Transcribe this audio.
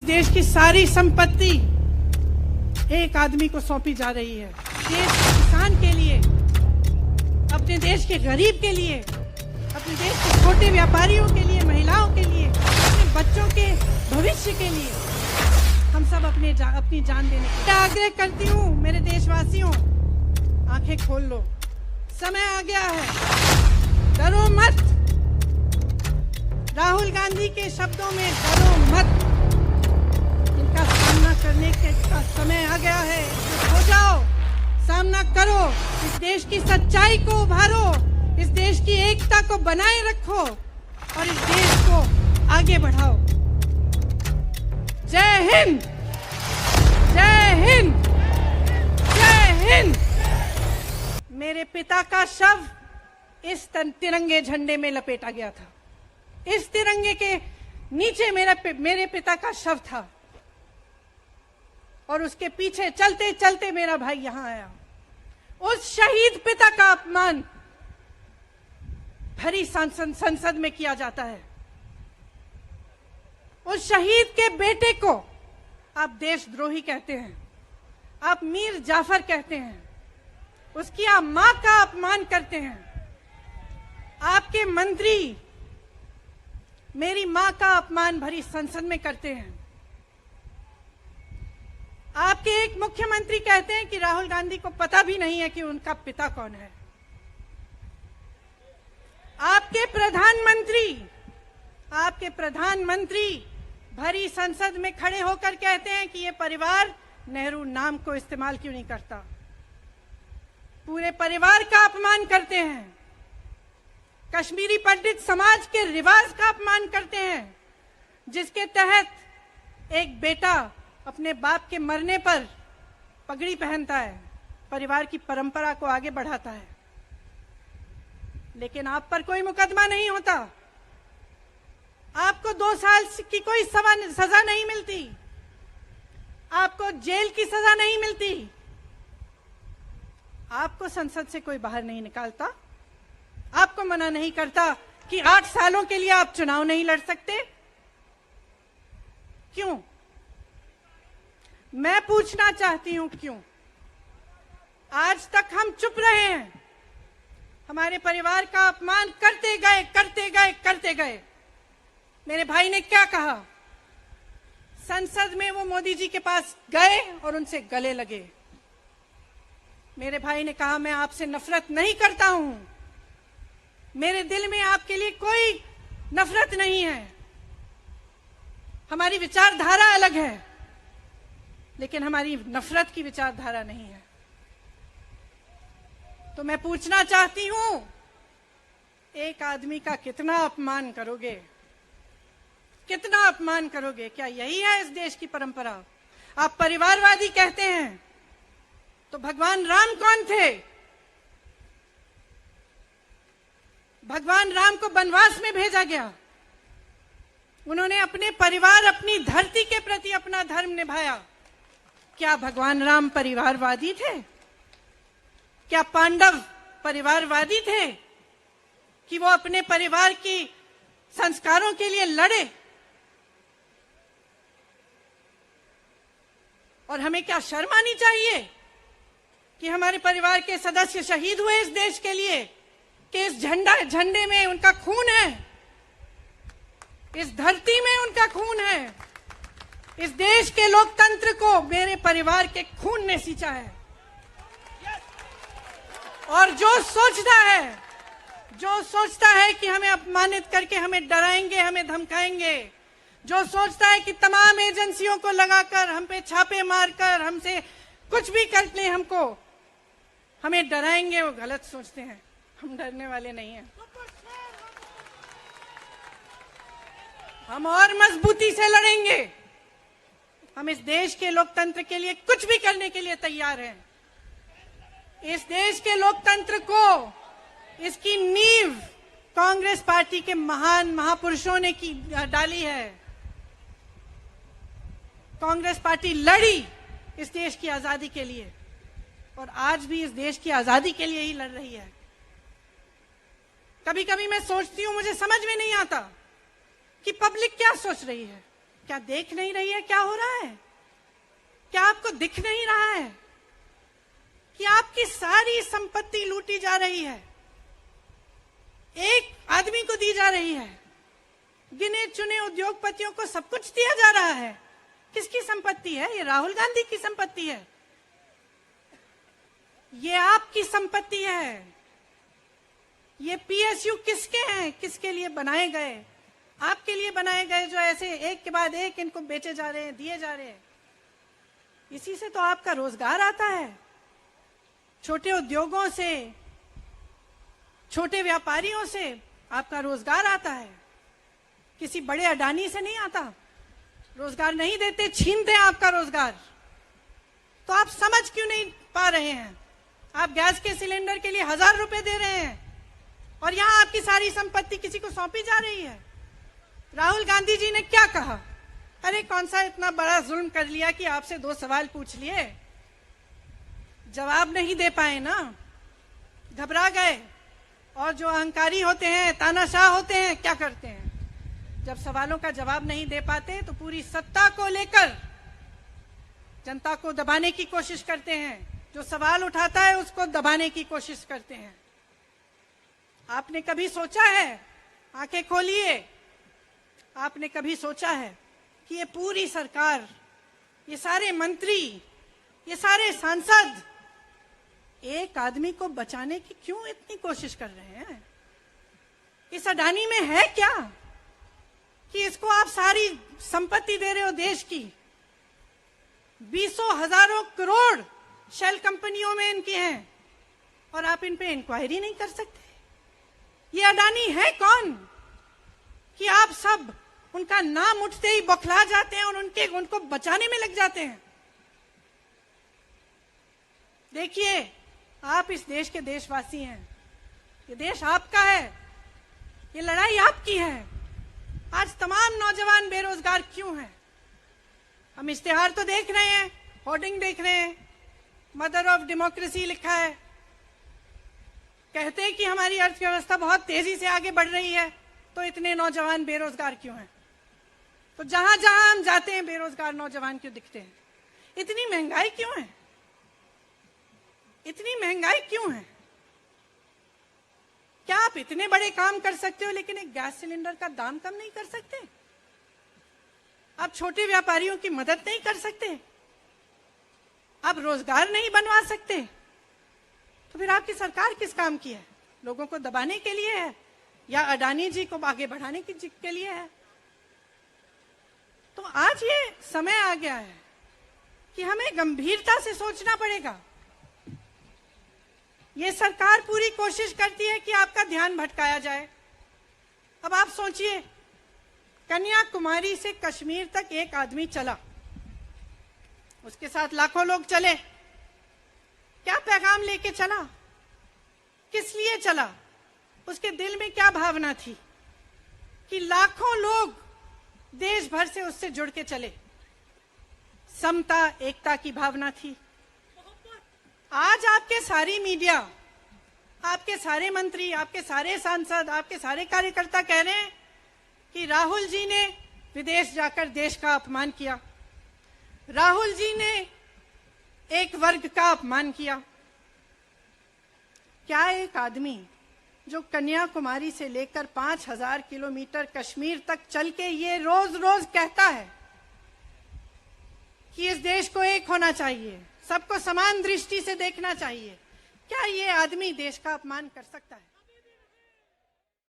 देश की सारी संपत्ति एक आदमी को सौंपी जा रही है। देश के किसान के लिए, अपने देश के गरीब के लिए, अपने देश के छोटे व्यापारियों के लिए, महिलाओं के लिए, अपने बच्चों के भविष्य के लिए हम सब अपनी जान देने के आग्रह करती हूँ। मेरे देशवासियों, आंखें खोल लो, समय आ गया है, डरो मत। राहुल गांधी के शब्दों में डरो मत, इनका सामना करने का समय आ गया है। हो जाओ, सामना करो, इस देश की सच्चाई को उभारो, इस देश की एकता को बनाए रखो और इस देश को आगे बढ़ाओ। जय हिंद, जय हिंद, जय हिंद। मेरे पिता का शव इस तिरंगे झंडे में लपेटा गया था। इस तिरंगे के नीचे मेरे पिता का शव था और उसके पीछे चलते चलते मेरा भाई यहां आया। उस शहीद पिता का अपमान भरी संसद में किया जाता है। उस शहीद के बेटे को आप देशद्रोही कहते हैं, आप मीर जाफर कहते हैं, उसकी आप मां का अपमान करते हैं। आपके मंत्री मेरी मां का अपमान भरी संसद में करते हैं। आपके एक मुख्यमंत्री कहते हैं कि राहुल गांधी को पता भी नहीं है कि उनका पिता कौन है। आपके प्रधानमंत्री भरी संसद में खड़े होकर कहते हैं कि ये परिवार नेहरू नाम को इस्तेमाल क्यों नहीं करता। पूरे परिवार का अपमान करते हैं। कश्मीरी पंडित समाज के रिवाज का अपमान करते हैं, जिसके तहत एक बेटा अपने बाप के मरने पर पगड़ी पहनता है, परिवार की परंपरा को आगे बढ़ाता है। लेकिन आप पर कोई मुकदमा नहीं होता, आपको 2 साल की कोई सजा नहीं मिलती, आपको जेल की सजा नहीं मिलती, आपको संसद से कोई बाहर नहीं निकालता, आपको मना नहीं करता कि 8 सालों के लिए आप चुनाव नहीं लड़ सकते। क्यों? मैं पूछना चाहती हूं, क्यों? आज तक हम चुप रहे हैं, हमारे परिवार का अपमान करते गए। मेरे भाई ने क्या कहा? संसद में वो मोदी जी के पास गए और उनसे गले लगे। मेरे भाई ने कहा, मैं आपसे नफरत नहीं करता हूं, मेरे दिल में आपके लिए कोई नफरत नहीं है, हमारी विचारधारा अलग है, लेकिन हमारी नफरत की विचारधारा नहीं है। तो मैं पूछना चाहती हूं, एक आदमी का कितना अपमान करोगे? कितना अपमान करोगे? क्या यही है इस देश की परंपरा? आप परिवारवादी कहते हैं, तो भगवान राम कौन थे? भगवान राम को वनवास में भेजा गया, उन्होंने अपने परिवार, अपनी धरती के प्रति अपना धर्म निभाया। क्या भगवान राम परिवारवादी थे? क्या पांडव परिवारवादी थे कि वो अपने परिवार की संस्कारों के लिए लड़े? और हमें क्या शर्म आनी चाहिए कि हमारे परिवार के सदस्य शहीद हुए इस देश के लिए, कि इस झंडे में उनका खून है, इस धरती में उनका खून है, इस देश के लोकतंत्र को मेरे परिवार के खून ने सींचा है। और जो सोचता है कि हमें अपमानित करके हमें डराएंगे, हमें धमकाएंगे, जो सोचता है कि तमाम एजेंसियों को लगाकर हम पे छापे मारकर हमसे कुछ भी कर ले, हमें डराएंगे, वो गलत सोचते हैं। हम डरने वाले नहीं हैं, हम और मजबूती से लड़ेंगे। हम इस देश के लोकतंत्र के लिए कुछ भी करने के लिए तैयार हैं। इस देश के लोकतंत्र को, इसकी नींव कांग्रेस पार्टी के महान महापुरुषों ने डाली है। कांग्रेस पार्टी लड़ी इस देश की आजादी के लिए और आज भी इस देश की आजादी के लिए ही लड़ रही है। कभी कभी मैं सोचती हूं, मुझे समझ में नहीं आता कि पब्लिक क्या सोच रही है। क्या देख नहीं रही है क्या हो रहा है? क्या आपको दिख नहीं रहा है कि आपकी सारी संपत्ति लूटी जा रही है, एक आदमी को दी जा रही है, गिने चुने उद्योगपतियों को सब कुछ दिया जा रहा है? किसकी संपत्ति है? ये राहुल गांधी की संपत्ति है, ये आपकी संपत्ति है। ये पीएसयू किसके हैं? किसके लिए बनाए गए? आपके लिए बनाए गए, जो ऐसे एक के बाद एक इनको बेचे जा रहे हैं, दिए जा रहे हैं। इसी से तो आपका रोजगार आता है, छोटे उद्योगों से, छोटे व्यापारियों से आपका रोजगार आता है, किसी बड़े अडानी से नहीं आता। रोजगार नहीं देते, छीनते हैं आपका रोजगार। तो आप समझ क्यों नहीं पा रहे हैं? आप गैस के सिलेंडर के लिए 1000 रुपए दे रहे हैं और यहां आपकी सारी संपत्ति किसी को सौंपी जा रही है। राहुल गांधी जी ने क्या कहा? अरे कौन सा इतना बड़ा जुल्म कर लिया कि आपसे 2 सवाल पूछ लिए, जवाब नहीं दे पाए ना, घबरा गए। और जो अहंकारी होते हैं, तानाशाह होते हैं, क्या करते हैं? जब सवालों का जवाब नहीं दे पाते तो पूरी सत्ता को लेकर जनता को दबाने की कोशिश करते हैं। जो सवाल उठाता है उसको दबाने की कोशिश करते हैं। आपने कभी सोचा है, आंखें खोलिए, आपने कभी सोचा है कि ये पूरी सरकार, ये सारे मंत्री, ये सारे सांसद एक आदमी को बचाने की क्यों इतनी कोशिश कर रहे हैं? इस अडानी में है क्या कि इसको आप सारी संपत्ति दे रहे हो देश की? 20 हजारों करोड़ शेल कंपनियों में इनकी हैं और आप इन पे इंक्वायरी नहीं कर सकते? ये अडानी है कौन कि आप सब उनका नाम उठते ही बौखला जाते हैं और उनको बचाने में लग जाते हैं? देखिए, आप इस देश के देशवासी हैं, ये देश आपका है, ये लड़ाई आपकी है। आज तमाम नौजवान बेरोजगार क्यों हैं? हम इश्तिहार तो देख रहे हैं, होर्डिंग देख रहे हैं, मदर ऑफ डेमोक्रेसी लिखा है, कहते हैं कि हमारी अर्थव्यवस्था बहुत तेजी से आगे बढ़ रही है, तो इतने नौजवान बेरोजगार क्यों हैं? तो जहां जहां हम जाते हैं बेरोजगार नौजवान क्यों दिखते हैं? इतनी महंगाई क्यों है? इतनी महंगाई क्यों है? क्या आप इतने बड़े काम कर सकते हो लेकिन एक गैस सिलेंडर का दाम कम नहीं कर सकते? आप छोटे व्यापारियों की मदद नहीं कर सकते? आप रोजगार नहीं बनवा सकते? तो फिर आपकी सरकार किस काम की है? लोगों को दबाने के लिए है या अडानी जी को आगे बढ़ाने के लिए है? तो आज ये समय आ गया है कि हमें गंभीरता से सोचना पड़ेगा। ये सरकार पूरी कोशिश करती है कि आपका ध्यान भटकाया जाए। अब आप सोचिए, कन्याकुमारी से कश्मीर तक एक आदमी चला, उसके साथ लाखों लोग चले। क्या पैगाम लेके चला? किस लिए चला? उसके दिल में क्या भावना थी कि लाखों लोग देश भर से उससे जुड़ के चले? समता, एकता की भावना थी। आज आपके सारी मीडिया, आपके सारे मंत्री, आपके सारे सांसद, आपके सारे कार्यकर्ता कह रहे हैं कि राहुल जी ने विदेश जाकर देश का अपमान किया, राहुल जी ने एक वर्ग का अपमान किया। क्या एक आदमी जो कन्याकुमारी से लेकर 5000 किलोमीटर कश्मीर तक चल के ये रोज रोज कहता है कि इस देश को एक होना चाहिए, सबको समान दृष्टि से देखना चाहिए, क्या ये आदमी देश का अपमान कर सकता है?